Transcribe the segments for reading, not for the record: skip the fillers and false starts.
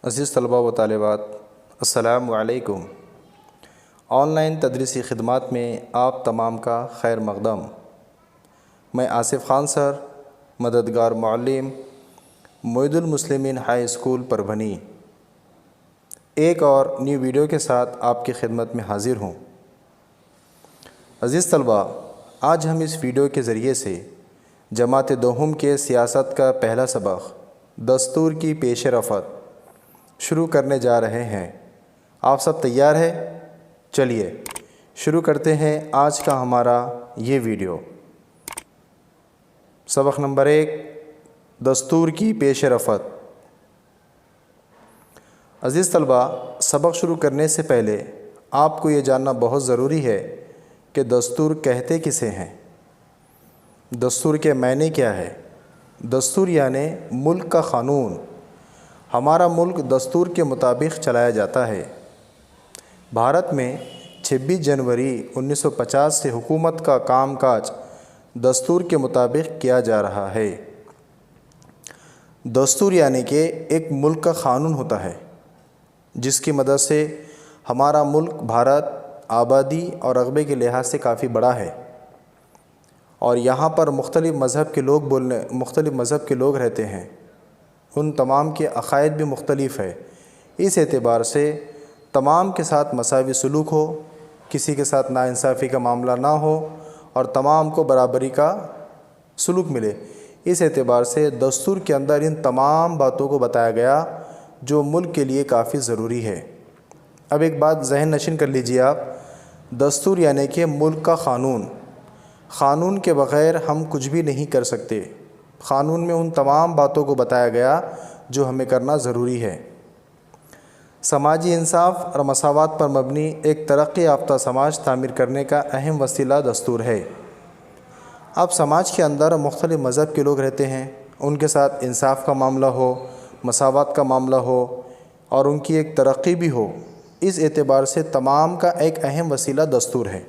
عزیز طلباء و طالبات، السلام علیکم۔ آن لائن تدریسی خدمات میں آپ تمام کا خیر مقدم۔ میں آصف خان سر، مددگار معلم، معید المسلمین ہائی اسکول پربھنی، ایک اور نیو ویڈیو کے ساتھ آپ کی خدمت میں حاضر ہوں۔ عزیز طلباء، آج ہم اس ویڈیو کے ذریعے سے جماعت دوہم کے سیاست کا پہلا سبق دستور کی پیش رفت شروع کرنے جا رہے ہیں۔ آپ سب تیار ہیں؟ چلیے شروع کرتے ہیں آج کا ہمارا یہ ویڈیو۔ سبق نمبر 1، دستور کی پیش رفت۔ عزیز طلباء، سبق شروع کرنے سے پہلے آپ کو یہ جاننا بہت ضروری ہے کہ دستور کہتے کسے ہیں، دستور کے معنی کیا ہے۔ دستور یعنی ملک کا قانون۔ ہمارا ملک دستور کے مطابق چلایا جاتا ہے۔ بھارت میں 26 جنوری 1950 سے حکومت کا کام کاج دستور کے مطابق کیا جا رہا ہے۔ دستور یعنی کہ ایک ملک کا قانون ہوتا ہے جس کی مدد سے ہمارا ملک بھارت آبادی اور رقبے کے لحاظ سے کافی بڑا ہے، اور یہاں پر مختلف مذہب کے لوگ رہتے ہیں۔ ان تمام کے عقائد بھی مختلف ہے۔ اس اعتبار سے تمام کے ساتھ مساوی سلوک ہو، کسی کے ساتھ ناانصافی کا معاملہ نہ ہو، اور تمام کو برابری کا سلوک ملے۔ اس اعتبار سے دستور کے اندر ان تمام باتوں کو بتایا گیا جو ملک کے لیے کافی ضروری ہے۔ اب ایک بات ذہن نشین کر لیجئے آپ، دستور یعنی کہ ملک کا قانون۔ قانون کے بغیر ہم کچھ بھی نہیں کر سکتے۔ قانون میں ان تمام باتوں کو بتایا گیا جو ہمیں کرنا ضروری ہے۔ سماجی انصاف اور مساوات پر مبنی ایک ترقی یافتہ سماج تعمیر کرنے کا اہم وسیلہ دستور ہے۔ اب سماج کے اندر مختلف مذہب کے لوگ رہتے ہیں، ان کے ساتھ انصاف کا معاملہ ہو، مساوات کا معاملہ ہو، اور ان کی ایک ترقی بھی ہو، اس اعتبار سے تمام کا ایک اہم وسیلہ دستور ہے۔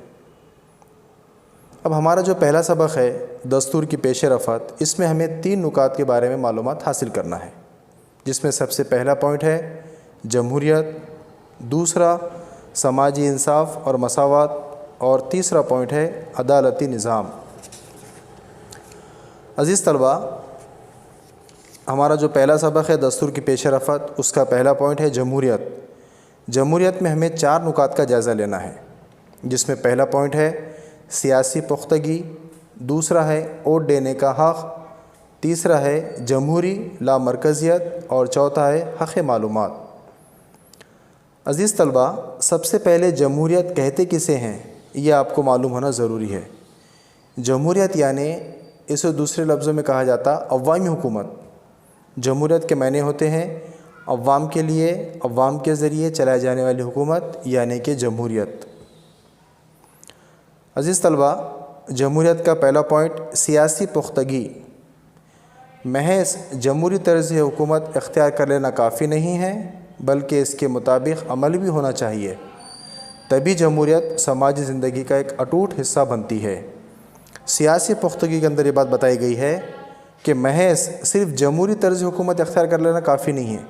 اب ہمارا جو پہلا سبق ہے دستور کی پیش رفت، اس میں ہمیں 3 نکات کے بارے میں معلومات حاصل کرنا ہے، جس میں سب سے پہلا پوائنٹ ہے جمہوریت، دوسرا سماجی انصاف اور مساوات، اور تیسرا پوائنٹ ہے عدالتی نظام۔ عزیز طلباء، ہمارا جو پہلا سبق ہے دستور کی پیش رفت، اس کا پہلا پوائنٹ ہے جمہوریت۔ جمہوریت میں ہمیں 4 نکات کا جائزہ لینا ہے، جس میں پہلا پوائنٹ ہے سیاسی پختگی، دوسرا ہے ووٹ دینے کا حق، تیسرا ہے جمہوری لامرکزیت، اور چوتھا ہے حق معلومات۔ عزیز طلباء، سب سے پہلے جمہوریت کہتے کسے ہیں یہ آپ کو معلوم ہونا ضروری ہے۔ جمہوریت یعنی اسے دوسرے لفظوں میں کہا جاتا عوامی حکومت۔ جمہوریت کے معنی ہوتے ہیں عوام کے لیے، عوام کے ذریعے چلائے جانے والی حکومت، یعنی کہ جمہوریت۔ عزیز طلباء، جمہوریت کا پہلا پوائنٹ سیاسی پختگی۔ محض جمہوری طرز حکومت اختیار کر لینا کافی نہیں ہے، بلکہ اس کے مطابق عمل بھی ہونا چاہیے، تبھی جمہوریت سماجی زندگی کا ایک اٹوٹ حصہ بنتی ہے۔ سیاسی پختگی کے اندر یہ بات بتائی گئی ہے کہ محض صرف جمہوری طرز حکومت اختیار کر لینا کافی نہیں ہے،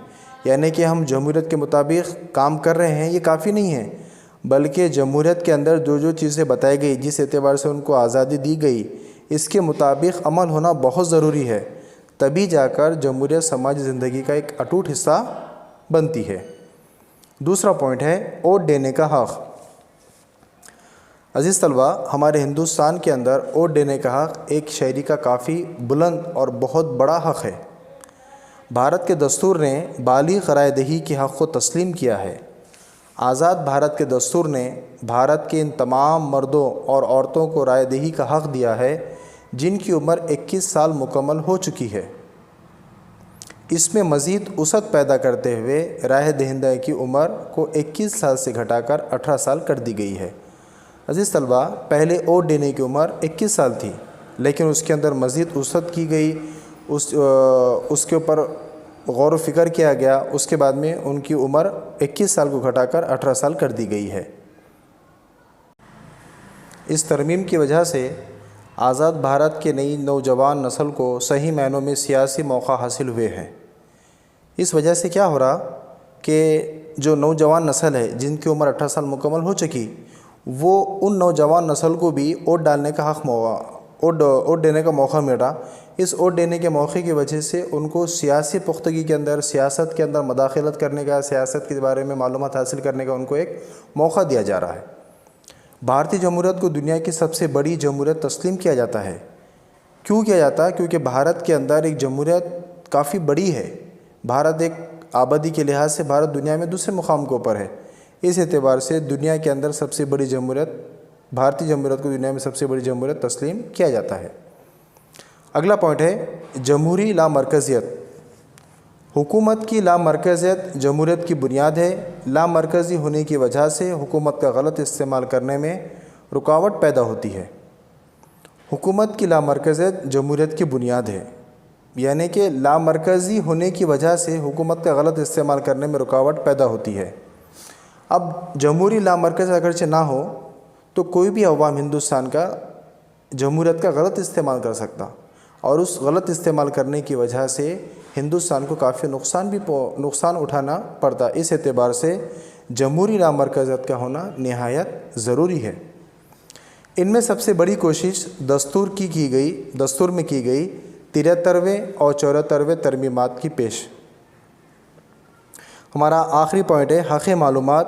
یعنی کہ ہم جمہوریت کے مطابق کام کر رہے ہیں یہ کافی نہیں ہے، بلکہ جمہوریت کے اندر جو جو چیزیں بتائی گئی، جس اعتبار سے ان کو آزادی دی گئی، اس کے مطابق عمل ہونا بہت ضروری ہے، تبھی جا کر جمہوریت سماجی زندگی کا ایک اٹوٹ حصہ بنتی ہے۔ دوسرا پوائنٹ ہے ووٹ دینے کا حق۔ عزیز طلباء، ہمارے ہندوستان کے اندر ووٹ دینے کا حق ایک شہری کا کافی بلند اور بہت بڑا حق ہے۔ بھارت کے دستور نے بالغ رائے دہی کے حق کو تسلیم کیا ہے۔ آزاد بھارت کے دستور نے بھارت کے ان تمام مردوں اور عورتوں کو رائے دہی کا حق دیا ہے جن کی عمر 21 سال مکمل ہو چکی ہے۔ اس میں مزید وسعت پیدا کرتے ہوئے رائے دہندہ کی عمر کو 21 سال سے گھٹا کر 18 سال کر دی گئی ہے۔ عزیز طلباء، پہلے ووٹ دینے کی عمر 21 سال تھی، لیکن اس کے اندر مزید وسعت کی گئی، اس کے اوپر غور و فکر کیا گیا، اس کے بعد میں ان کی عمر 21 سال کو گھٹا کر 18 سال کر دی گئی ہے۔ اس ترمیم کی وجہ سے آزاد بھارت کے نئی نوجوان نسل کو صحیح معنوں میں سیاسی موقع حاصل ہوئے ہیں۔ اس وجہ سے کیا ہو رہا کہ جو نوجوان نسل ہے جن کی عمر 18 سال مکمل ہو چکی، وہ ان نوجوان نسل کو بھی ووٹ ڈالنے کا حق ووٹ دینے کا موقع ملا۔ اس ووٹ دینے کے موقع کی وجہ سے ان کو سیاسی پختگی کے اندر، سیاست کے اندر مداخلت کرنے کا، سیاست کے بارے میں معلومات حاصل کرنے کا ان کو ایک موقع دیا جا رہا ہے۔ بھارتی جمہوریت کو دنیا کی سب سے بڑی جمہوریت تسلیم کیا جاتا ہے۔ کیوں کیا جاتا ہے؟ کیونکہ بھارت کے اندر ایک جمہوریت کافی بڑی ہے۔ بھارت ایک آبادی کے لحاظ سے بھارت دنیا میں دوسرے مقام کے اوپر ہے۔ اس اعتبار سے دنیا کے اندر سب سے بڑی جمہوریت، بھارتی جمہوریت کو دنیا میں سب سے بڑی جمہوریت تسلیم کیا جاتا ہے۔ اگلا پوائنٹ ہے جمہوری لامرکزیت۔ حکومت کی لامرکزیت جمہوریت کی بنیاد ہے۔ لامرکزی ہونے کی وجہ سے حکومت کا غلط استعمال کرنے میں رکاوٹ پیدا ہوتی ہے۔ حکومت کی لامرکزیت جمہوریت کی بنیاد ہے، یعنی کہ لامرکزی ہونے کی وجہ سے حکومت کا غلط استعمال کرنے میں رکاوٹ پیدا ہوتی ہے۔ اب جمہوری لامرکز اگرچہ نہ ہو تو کوئی بھی عوام ہندوستان کا جمہوریت کا غلط استعمال کر سکتا، اور اس غلط استعمال کرنے کی وجہ سے ہندوستان کو کافی نقصان اٹھانا پڑتا۔ اس اعتبار سے جمہوری لامرکزیت کا ہونا نہایت ضروری ہے۔ ان میں سب سے بڑی کوشش دستور میں کی گئی 73ویں اور 74ویں ترمیمات کی پیش۔ ہمارا آخری پوائنٹ ہے حق معلومات،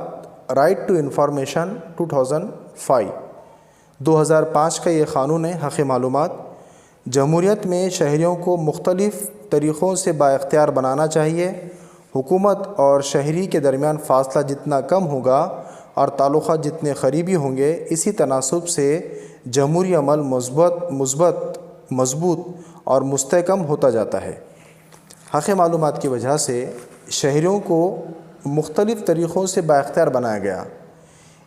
رائٹ ٹو انفارمیشن 2005۔ 2005 کا یہ قانون ہے حق معلومات۔ جمہوریت میں شہریوں کو مختلف طریقوں سے با اختیار بنانا چاہیے۔ حکومت اور شہری کے درمیان فاصلہ جتنا کم ہوگا اور تعلقات جتنے قریبی ہوں گے، اسی تناسب سے جمہوری عمل مثبت، مضبوط اور مستحکم ہوتا جاتا ہے۔ حق معلومات کی وجہ سے شہریوں کو مختلف طریقوں سے با اختیار بنایا گیا،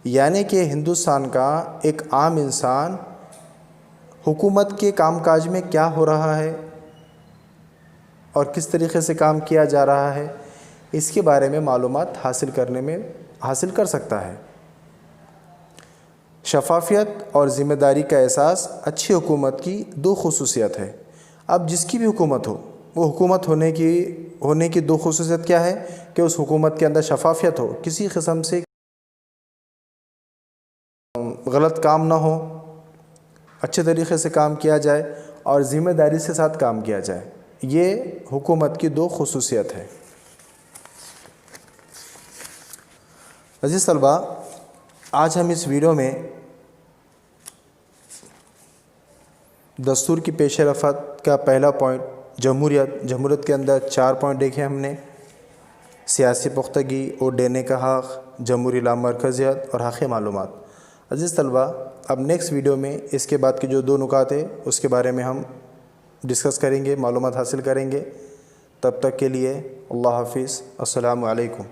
یعنی کہ ہندوستان کا ایک عام انسان حکومت کے کام کاج میں کیا ہو رہا ہے اور کس طریقے سے کام کیا جا رہا ہے، اس کے بارے میں معلومات حاصل کر سکتا ہے۔ شفافیت اور ذمہ داری کا احساس اچھی حکومت کی دو خصوصیت ہے۔ اب جس کی بھی حکومت ہو، وہ حکومت ہونے کی دو خصوصیت کیا ہے کہ اس حکومت کے اندر شفافیت ہو، کسی قسم سے غلط کام نہ ہو، اچھے طریقے سے کام کیا جائے اور ذمہ داری سے ساتھ کام کیا جائے۔ یہ حکومت کی دو خصوصیت ہے۔ عزیز طلباء، آج ہم اس ویڈیو میں دستور کی پیش رفت کا پہلا پوائنٹ جمہوریت کے اندر 4 پوائنٹ دیکھے ہم نے: سیاسی پختگی، ووٹ دینے کا حق، جمہوری لامرکزیت اور حق معلومات۔ عزیز طلباء، اب نیکسٹ ویڈیو میں اس کے بعد کے جو 2 نکات ہیں اس کے بارے میں ہم ڈسکس کریں گے، معلومات حاصل کریں گے۔ تب تک کے لیے اللہ حافظ، السلام علیکم۔